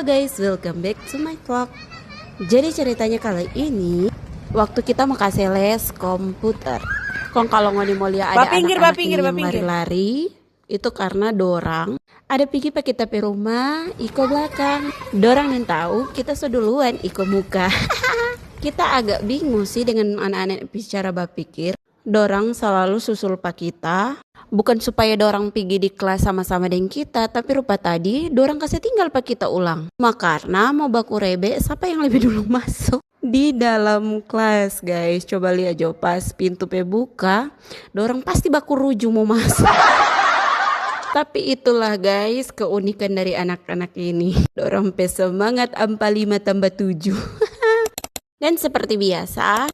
Halo guys, welcome back to my vlog. Jadi ceritanya kali ini waktu kita mau kasih les komputer. Kalau ngoni mau lihat ada anak-anak yang lari-lari, itu karena dorang ada pergi pakai tapi rumah, iko belakang. Dorang yang tahu kita seduluan iko muka. Kita agak bingung sih dengan anak-anak bicara berpikir. Dorang selalu susul pak kita. Bukan supaya dorang pergi di kelas sama-sama dengan kita, tapi rupa tadi dorang kasih tinggal pak kita ulang. Karena mau baku rebe siapa yang lebih dulu masuk di dalam kelas guys. Coba lihat jo pas pintu buka, dorang pasti baku ruju mau masuk. Tapi itulah guys keunikan dari anak-anak ini. Dorang semangat 45 tambah 7. Dan seperti biasa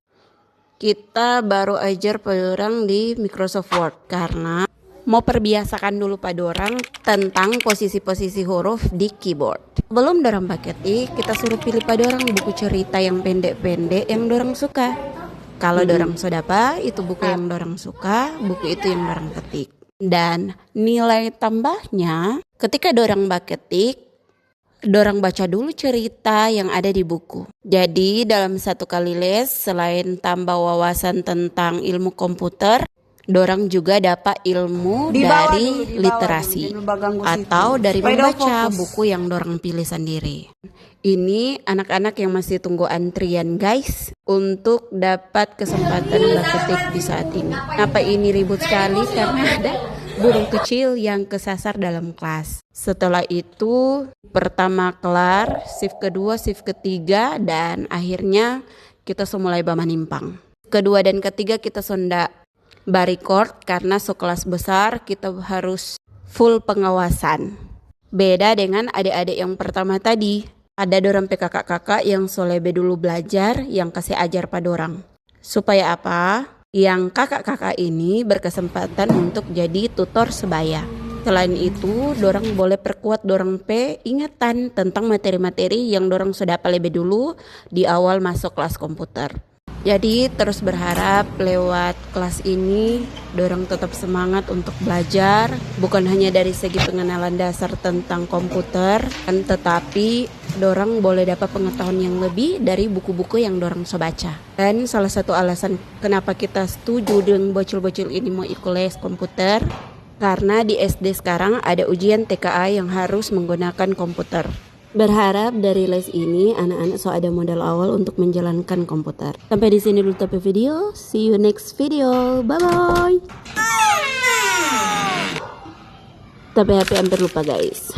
kita baru ajar orang di Microsoft Word karena mau perbiasakan dulu pada orang tentang posisi-posisi huruf di keyboard. Belum dorang paketik, kita suruh pilih pada orang buku cerita yang pendek-pendek yang dorang suka. Kalau dorang sudah apa, itu buku yang dorang suka, buku itu yang dorang ketik. Dan nilai tambahnya ketika dorang paketik, dorang baca dulu cerita yang ada di buku. Jadi dalam satu kali les, selain tambah wawasan tentang ilmu komputer, dorang juga dapat ilmu dari literasi atau dari membaca buku yang dorang pilih sendiri. Ini anak-anak yang masih tunggu antrian guys untuk dapat kesempatan berketik di saat ini. Kenapa ini ribut sekali? Karena ada burung kecil yang kesasar dalam kelas. Setelah itu pertama kelar, shift kedua, shift ketiga, dan akhirnya kita mulai manimpang. Kedua dan ketiga kita sonda barecord karena sekelas besar kita harus full pengawasan. Beda dengan adik-adik yang pertama tadi. Ada dorang kakak-kakak yang solebe dulu belajar yang kasih ajar pada orang. Supaya apa? Yang kakak-kakak ini berkesempatan untuk jadi tutor sebaya. Selain itu, dorang boleh perkuat dorang ingatan tentang materi-materi yang dorang sudah dapat lebih dulu di awal masuk kelas komputer. Jadi terus berharap lewat kelas ini dorang tetap semangat untuk belajar, bukan hanya dari segi pengenalan dasar tentang komputer, tetapi dorang boleh dapat pengetahuan yang lebih dari buku-buku yang dorang baca. Dan salah satu alasan kenapa kita setuju dengan bocil-bocil ini mau ikut les komputer, karena di SD sekarang ada ujian TKA yang harus menggunakan komputer. Berharap dari les ini anak-anak ada modal awal untuk menjalankan komputer. Sampai di sini dulu tapi video. See you next video. Bye bye. Tapi hampir lupa guys.